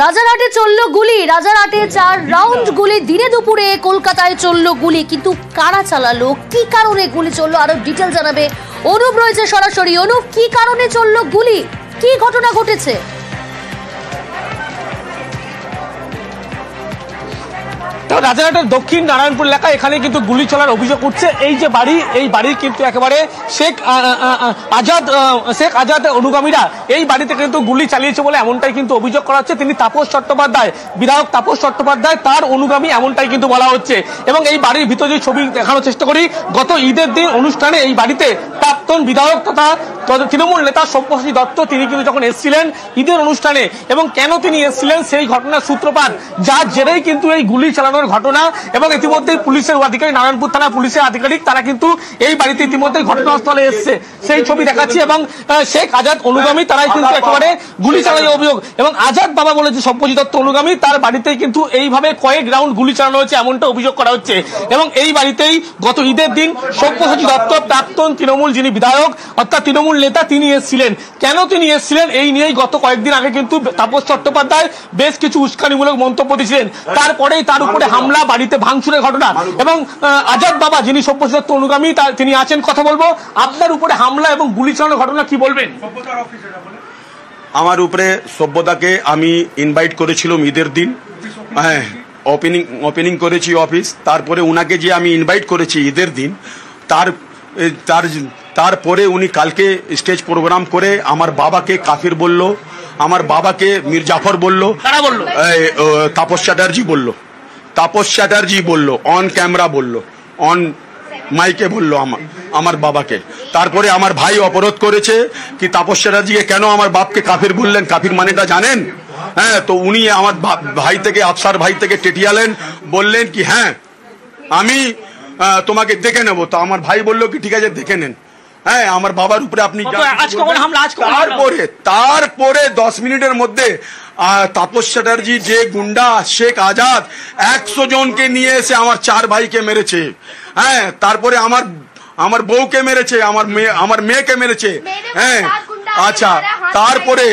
রাজারহাটে চলল গুলি, রাজারহাটে 4 রাউন্ড গুলি, দিনে দুপুরে কলকাতায় চলল গুলি। কিন্তু কারা চালালো, কি কারণে গুলি চললো, আরো ডিটেল জানাবে অনুপ রয়েছে সরাসরি। অনুপ, কি কারণে চলল গুলি, কি ঘটনা ঘটেছে? রাজারহাটের দক্ষিণ নারায়ণপুর এলাকায় এখানে কিন্তু গুলি চলার অভিযোগ উঠছে। এই যে বাড়ি, এই বাড়ির কিন্তু একেবারে শেখ আজাদ অনুগামীরা এই বাড়িতে কিন্তু গুলি চালিয়েছে বলে এমনটাই কিন্তু অভিযোগ করা হচ্ছে। তিনি তাপস চট্টোপাধ্যায়, বিধায়ক তাপস চট্টোপাধ্যায়, তার অনুগামী এমনটাই কিন্তু বলা হচ্ছে। এবং এই বাড়ির ভিতরে যে ছবি দেখানোর চেষ্টা করি, গত ঈদের দিন অনুষ্ঠানে এই বাড়িতে প্রাক্তন বিধায়ক তথা তৃণমূল নেতা সব্যসাচী দত্ত তিনি কিন্তু যখন এসেছিলেন ঈদের অনুষ্ঠানে, এবং কেন তিনি এসেছিলেন সেই ঘটনার সূত্রপাত, যার জেরেই কিন্তু এই গুলি চালানোর ঘটনা। এবং ইতিমধ্যে পুলিশের আধিকারিক, নারায়ণপুর থানা পুলিশের আধিকারিক, তারা কিন্তু এই বাড়িতে ইতিমধ্যে ঘটনাস্থলে এসছে, সেই ছবি দেখাচ্ছি। এবং শেখ আজাদ অনুগামী তারাই কিন্তু একেবারে গুলি চালানোর অভিযোগ। এবং আজাদ বাবা বলে যে সব্যসাচী দত্ত অনুগামী, তার বাড়িতেই কিন্তু এইভাবে কয়েক রাউন্ড গুলি চালানো হয়েছে এমনটা অভিযোগ করা হচ্ছে। এবং এই বাড়িতেই গত ঈদের দিন সব্যসাচী দত্ত, প্রাক্তন তৃণমূল যিনি বিধায়ক অর্থাৎ তৃণমূল নেতা, তিনি এসেছিলেন। কেন তিনি এসেছিলেন এই নিয়েই গত কয়েকদিন আগে কিন্তু তাপস চট্টোপাধ্যায় বেশ কিছু উস্কানিমূলক মন্তব্য দিয়েছিলেন। তারপরেই তার উপরে হামলা, বাড়িতে ভাঙচুরের ঘটনা। এবং আজাদ বাবা যিনি সব্যসাচী দত্ত অনুগামী তিনি আছেন, কথা বলবো। আপনার উপরে হামলা এবং গুলি চালানোর ঘটনা কি বলবেন? আমার উপরে সভ্যতাকে আমি ইনভাইট করেছিলাম ঈদের দিন, হ্যাঁ ওপেনিং করেছি অফিস। তারপরে উনাকে যে আমি ইনভাইট করেছি ঈদের দিন, তারপরে উনি কালকে স্টেজ প্রোগ্রাম করে আমার বাবাকে কাফির বলল, আমার বাবাকে মীর জাফর বলল, তাপস চ্যাটার্জি বলল, অন ক্যামেরা বলল, অন মাইকে বলল আমার বাবাকে। তারপরে আমার ভাই অবরোধ করেছে কি তাপস চ্যাটার্জিকে কেন আমার বাপকে কাফির বললেন, কাফির মানেটা জানেন? হ্যাঁ, তো উনি আমার ভাই থেকে, আফসার ভাই থেকে টেটিয়ালেন, বললেন কি হ্যাঁ আমি তোমাকে দেখে নেব। তো আমার ভাই বললো কি ঠিক আছে দেখে নেন। হ্যাঁ, আমার বাবার উপরে আপনি তারপরে 10 মিনিটের মধ্যে তাপস চ্যাটার্জি যে গুন্ডা শেখ আজাদ 100 জনকে নিয়ে এসে আমার 4 ভাইকে মেরেছে। হ্যাঁ, তারপরে আমার বউকে মেরেছে, আমার মেয়েকে মেরেছে। হ্যাঁ, আচ্ছা, তারপরে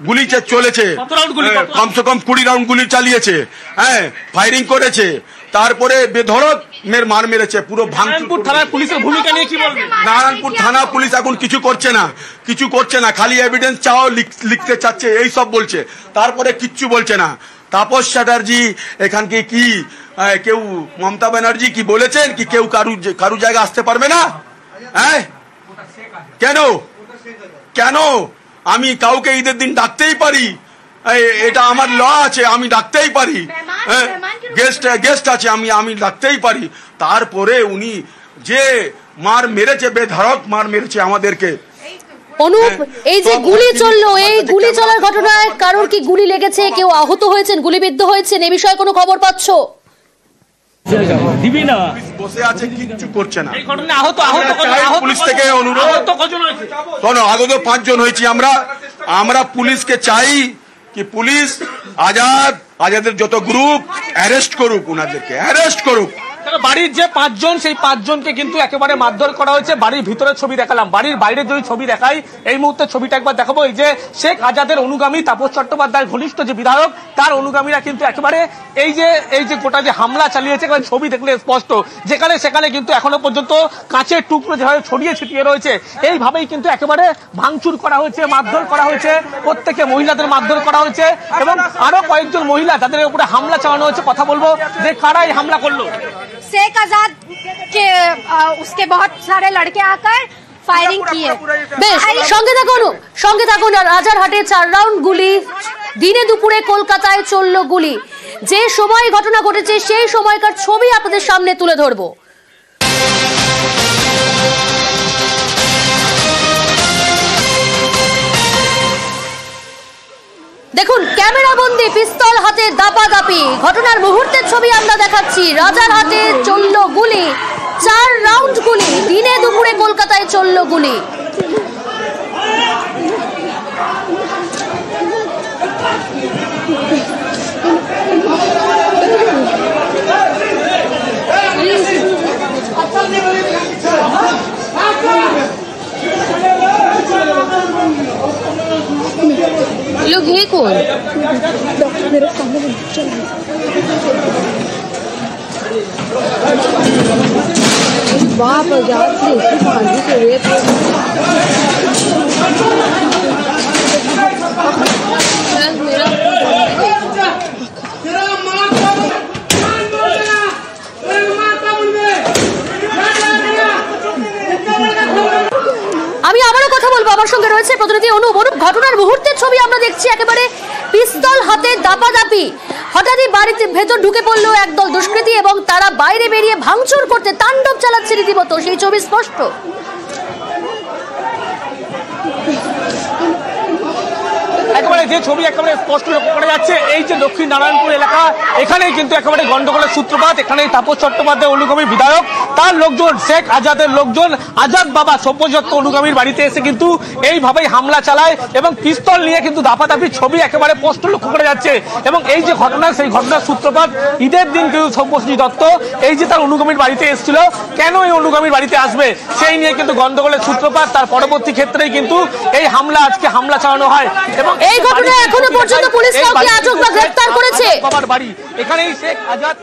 গুলি চলেছে, কমসে কম 20 রাউন্ড গুলি চালিয়েছে। হ্যাঁ, ফায়ারিং করেছে। তারপরে বেধড়ক মার মেরেছে। পুরো নারায়ণপুর থানার পুলিশের ভূমিকা নিয়ে কি বলবেন? নারায়ণপুর থানা পুলিশ এখন কিছু করছে না, খালি এভিডেন্স চাও, লিখতে চাচ্ছে, এই সব বলছে। তারপরে কিচ্ছু বলছে না। তাপস চ্যাটার্জি এখানকে কি কেউ, মমতা ব্যানার্জি কি বলেছেন কি কেউ কারু জায়গা আসতে পারবে না? হ্যাঁ, কেন আমি কাউকে ঈদের দিন ডাকতেই পারি, এটা আমার ল আছে, আমি ডাকতেই পারি। গেস্ট আছে, আমি ডাকতেই পারি। তারপরে উনি যে মার মেরেছে, বেধড়ক মার মেরেছে আমাদেরকে। অনুপ, এই যে গুলি চললো, এই গুলি চলার ঘটনায় কারোর কি গুলি লেগেছে, কেউ আহত হয়েছেন, গুলিবিদ্ধ হয়েছেন, এই বিষয়ে কোনো খবর পাচ্ছ? বসে আছে, কিচ্ছু করছে না। পুলিশ থেকে অনুরোধ, আগত 5 জন হয়েছি আমরা পুলিশকে চাই কি পুলিশ আজাদের যত গ্রুপ অ্যারেস্ট করুক, উনাদেরকে অ্যারেস্ট করুক। বাড়ির যে 5 জন, সেই 5 জনকে কিন্তু একেবারে মারধর করা হয়েছে। বাড়ির ভিতরে ছবি দেখালাম, বাড়ির বাইরে যদি ছবি দেখাই, এই মুহূর্তে ছবিটা একবার দেখাবো। এই যে শেখ আজাদের অনুগামী, তাপস চট্টোপাধ্যায়ের ঘনিষ্ঠ যে বিধায়ক, তার অনুগামীরা কিন্তু একেবারে এই যে গোটা যে হামলা চালিয়েছে, ছবি দেখলে স্পষ্ট, যেখানে সেখানে কিন্তু এখনো পর্যন্ত কাঁচের টুকরো যেভাবে ছড়িয়ে ছিটিয়ে রয়েছে, এইভাবেই কিন্তু একেবারে ভাঙচুর করা হয়েছে, মারধর করা হয়েছে, প্রত্যেকে মহিলাদের মারধর করা হয়েছে। এবং আরো কয়েকজন মহিলা তাদের উপরে হামলা চালানো হয়েছে। কথা বলবো যে কারাই হামলা করলো। शेख आजाद के उसके बहुत सारे लड़के आकर फायरिंग किए। বেশ, সঙ্গে থাকুন। রাজারহাটে 4 রাউন্ড গুলি, দিনে দুপুরে কলকাতায় চলল গুলি। যে সময় ঘটনা ঘটেছে সেই সময়কার ছবি আপনাদের সামনে তুলে ধরবো। দেখুন, ক্যামেরা বন্দি, পিস্তল হাতে দাপাদাপি, ঘটনার মুহূর্তের ছবি আমরা দেখাচ্ছি। রাজারহাটে চলল গুলি, 4 রাউন্ড গুলি, দিনে দুপুরে কলকাতায় চলল গুলি। लोग দেখুন। আমি আবারও কথা বলবো, আমার সঙ্গে রয়েছে প্রতিনিধি অনুপ। ঘটনার মুহূর্তের ছবি আমরা দেখছি, একেবারে পিস্তল হাতে দাপাদাপি। হঠাৎই বাড়িতে ভেতর ঢুকে পড়লো একদল দুষ্কৃতী এবং তারা বাইরে বেরিয়ে ভাঙচুর করতে তাণ্ডব চালাচ্ছে রীতিমতো, সেই ছবি স্পষ্ট। একেবারে যে ছবি একেবারে স্পষ্ট লক্ষ্য করা যাচ্ছে, এই যে দক্ষিণ নারায়ণপুর এলাকা, এখানেই কিন্তু একেবারে গন্ডগোলের সূত্রপাত। এখানেই তাপস চট্টোপাধ্যায় অনুগামী বিধায়ক, তার লোকজন, শেখ আজাদের লোকজন আজাদ বাবা সব্যযত্ত অনুগামীর বাড়িতে এসে কিন্তু এইভাবেই হামলা চালায় এবং পিস্তল নিয়ে কিন্তু দাপাদাপি ছবি একেবারে স্পষ্ট লক্ষ্য করা যাচ্ছে। এবং এই যে ঘটনা, সেই ঘটনার সূত্রপাত ঈদের দিন কিন্তু সব্যসাচী দত্ত এই যে তার অনুগামীর বাড়িতে এসেছিল, কেন এই অনুগামীর বাড়িতে আসবে সেই নিয়ে কিন্তু গন্ডগোলের সূত্রপাত। তার পরবর্তী ক্ষেত্রেই কিন্তু এই হামলা, আজকে হামলা চালানো হয় এবং এই ঘটনায় এখনো পর্যন্ত পুলিশ কাউকে আটক বা গ্রেফতার করেছে? বাবার বাড়ি এখানেই শেখ আজাদ।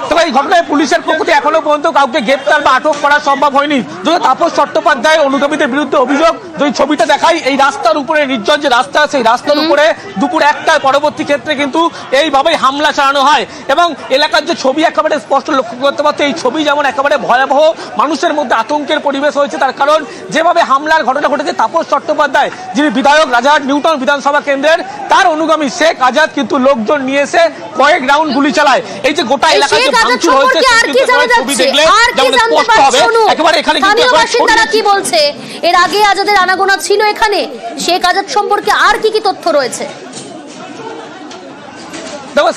তবে এই ঘটনায় পুলিশের পক্ষ থেকে এখনো পর্যন্ত কাউকে গ্রেফতার বা আটক করা সম্ভব হয়নি। যদি তাপস চট্টোপাধ্যায় অনুগামীদের বিরুদ্ধে অভিযোগ, যদি ছবিটা দেখাই, এই রাস্তার উপরে, নির্জন যে রাস্তা, সেই রাস্তার উপরে দুপুর 1টার পরবর্তী ক্ষেত্রে কিন্তু এইভাবেই হামলা চালানো হয় এবং এলাকার যে ছবি একেবারে স্পষ্ট লক্ষ্য করতে পারছে। এই ছবি যেমন একেবারে ভয়াবহ, মানুষের মধ্যে আতঙ্কের পরিবেশ হয়েছে, তার কারণ যেভাবে হামলার ঘটনা ঘটেছে, তাপস চট্টোপাধ্যায় যিনি বিধায়ক রাজারহাট নিউটাউন বিধানসভা কেন্দ্রের, তার অনুগামী শেখ আজাদ কিন্তু লোকজন নিয়ে এসে কয়েক রাউন্ড গুলি চালায়। এই যে গোটা এলাকায় যে ভাঙচুর হয়েছে, ছবি দেখলে যেমন স্পষ্ট হবে। একেবারে এখানে বাসিন্দারা কি বলছে, এর আগে আজাদের আনাগোনা ছিল এখানে, শেখ আজাদ সম্পর্কে আর কি কি তথ্য রয়েছে? দেখো,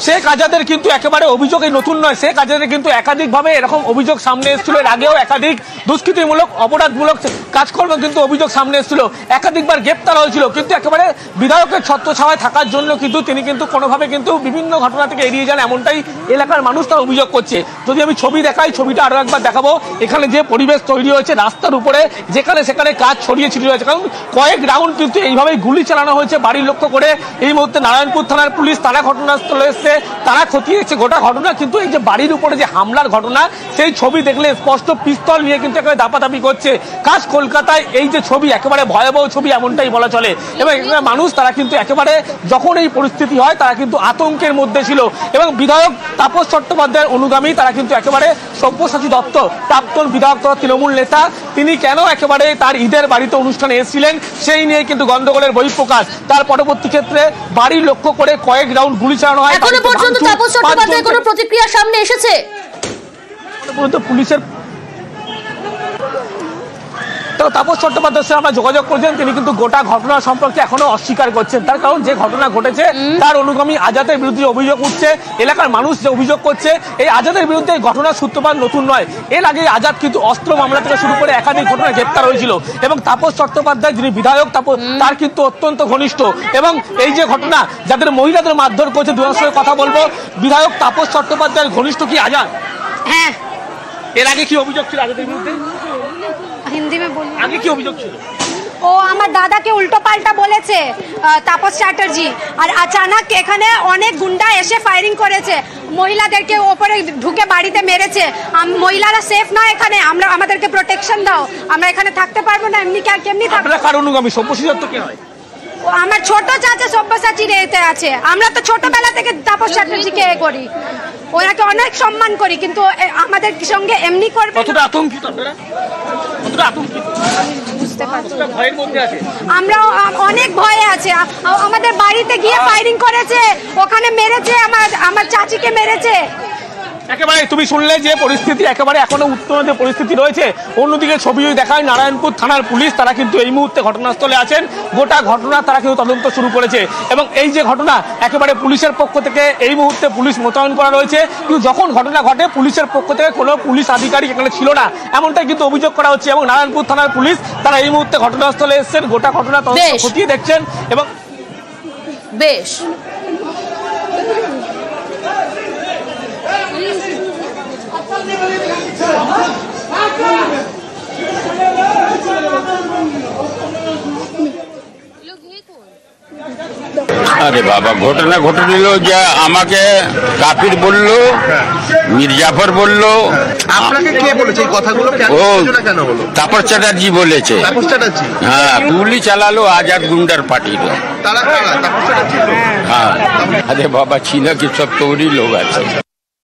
শেখ আজাদের কিন্তু একেবারে অভিযোগ এই নতুন নয়। শেখ আজাদের কিন্তু একাধিকভাবে এরকম অভিযোগ সামনে এসেছিল, এর আগেও একাধিক দুষ্কৃতিমূলক, অপরাধমূলক কাজকর্ম কিন্তু অভিযোগ সামনে এসেছিল, একাধিকবার গ্রেপ্তার হয়েছিল। কিন্তু একেবারে বিধায়কের ছত্রছায়ায় থাকার জন্য কিন্তু তিনি কিন্তু কোনোভাবে কিন্তু বিভিন্ন ঘটনা থেকে এড়িয়ে যান, এমনটাই এলাকার মানুষ তার অভিযোগ করছে। যদি আমি ছবি দেখাই, ছবিটা আরো একবার দেখাবো, এখানে যে পরিবেশ তৈরি হয়েছে রাস্তার উপরে, যেখানে সেখানে কাজ ছড়িয়ে ছিটিয়ে রয়েছে, কারণ কয়েক রাউন্ড কিন্তু এইভাবেই গুলি চালানো হয়েছে বাড়ির লক্ষ্য করে। এই মুহূর্তে নারায়ণপুর থানার পুলিশ, তারা ঘটনাস্থলে এসে তারা খতিয়েছে গোটা ঘটনা। কিন্তু এই যে বাড়ির উপরে যে হামলার ঘটনা, সেই ছবি দেখলে স্পষ্ট পিস্তল নিয়ে কিন্তু একেবারে দাপাদাপি করছে। কাজ কলকাতায় এই যে ছবি, একেবারে ভয়াবহ ছবি এমনটাই বলা চলে। এবং মানুষ তারা কিন্তু একেবারে যখন এই পরিস্থিতি হয়, তারা কিন্তু আতঙ্কের মধ্যে ছিল। এবং বিধায়ক তাপস চট্টোপাধ্যায়ের অনুগামী, তারা কিন্তু একেবারে সব্যসাচী দত্ত, প্রাক্তন বিধায়ক তথা তৃণমূল নেতা, তিনি কেন একেবারে তার ঈদের বাড়িতে অনুষ্ঠানে এসেছিলেন সেই নিয়ে কিন্তু গন্ডগোলের বহিঃপ্রকাশ। তার পরবর্তী ক্ষেত্রে বাড়ির লক্ষ্য করে কয়েক রাউন্ড গুলি চালানো হয়। এখনো পর্যন্ত তাপস চট্টোপাধ্যায় কোনো প্রতিক্রিয়া সামনে এসেছে? পুলিশের তাপস চট্টোপাধ্যায়ের সাথে আমরা যোগাযোগ করেছেন, তিনি কিন্তু গোটা ঘটনা সম্পর্কে এখনো অস্বীকার করছেন। তার কারণ যে ঘটনা ঘটেছে, তার অনুগামী আজাদের বিরুদ্ধে অভিযোগ উঠছে, এলাকার মানুষ যে অভিযোগ করছে, এই আজাদের বিরুদ্ধে ঘটনার সূত্রপাত নতুন নয়। এর আগে আজাদ কিন্তু অস্ত্র মামলা থেকে শুরু করে একাধিক ঘটনা গ্রেপ্তার হয়েছিল এবং তাপস চট্টোপাধ্যায় যিনি বিধায়ক, তার কিন্তু অত্যন্ত ঘনিষ্ঠ। এবং এই যে ঘটনা, যাদের মহিলাদের মারধর করছে, দুজনের সঙ্গে কথা বলবো। বিধায়ক তাপস চট্টোপাধ্যায়ের ঘনিষ্ঠ কি আজাদ? হ্যাঁ। এর আগে কি অভিযোগ ছিল আজাদের বিরুদ্ধে? হিন্দি में बोलिए। আগে কি অভিযোগ ছিল? ও আমার দাদাকে উল্টো পাল্টা বলেছে তাপস চ্যাটার্জি, আর আচানক এখানে অনেক গুন্ডা এসে ফায়ারিং করেছে, মহিলাদেরকে ওপরে ঢুকে বাড়িতে মেরেছে। মহিলারা সেফ না এখানে, আমরা আমাদেরকে প্রোটেকশন দাও, আমরা এখানে থাকতে পারবো না। এমনি কেমনি থাকবো? আপনারা কার অনুগামী? সব্যসাচী দত্ত কে হয়? আমার ছোট চাচা সব্যসাচী রেতে আছে। আমরা তো ছোটবেলা থেকে তাপস চ্যাটার্জিকে করি, ওনাকে অনেক সম্মান করি, কিন্তু আমাদের সঙ্গে এমনি করবে। কতটা আতঙ্কিত আপনারা? কতটা আতঙ্কিত? বুঝতে পারছি, ভয়ের মধ্যে আছে। আমরা অনেক ভয়ে আছে। আমাদের বাড়িতে গিয়ে ফায়ারিং করেছে, ওখানে মেরেছে, আমার চাচিকে মেরেছে। একেবারে তুমি শুনলে যে পরিস্থিতি, একেবারে এখনো উত্তম যে পরিস্থিতি রয়েছে। অন্যদিকে ছবি দেখায় নারায়ণপুর থানার পুলিশ, তারা কিন্তু এই মুহূর্তে ঘটনাস্থলে আছেন। গোটা ঘটনা তারা কিন্তু তদন্ত শুরু করেছে এবং এই যে ঘটনা, একেবারে পুলিশের পক্ষ থেকে এই মুহূর্তে পুলিশ মোতায়েন করা রয়েছে। কিন্তু যখন ঘটনা ঘটে, পুলিশের পক্ষ থেকে কোনো পুলিশ আধিকারিক এখানে ছিল না, এমনটাই কিন্তু অভিযোগ করা হচ্ছে। এবং নারায়ণপুর থানার পুলিশ, তারা এই মুহূর্তে ঘটনাস্থলে এসেছেন, গোটা ঘটনা তদন্ত খতিয়ে দেখছেন। এবং বেশ, আরে বাবা, ঘটনা ঘটেছিল যে আমাকে কাফির বললো, মির্জাফর বললো। আপনাকে কে বলেছে এই কথাগুলো? ও কেন হলো? তাপস চ্যাটার্জি বলেছে। তাপস চ্যাটার্জি? হ্যাঁ, গুলি চালালো আজাদ গুন্ডার পার্টির। তারা তাপস চ্যাটার্জি? হ্যাঁ, আরে বাবা, ছিল কি সব তোরই লোক আছে।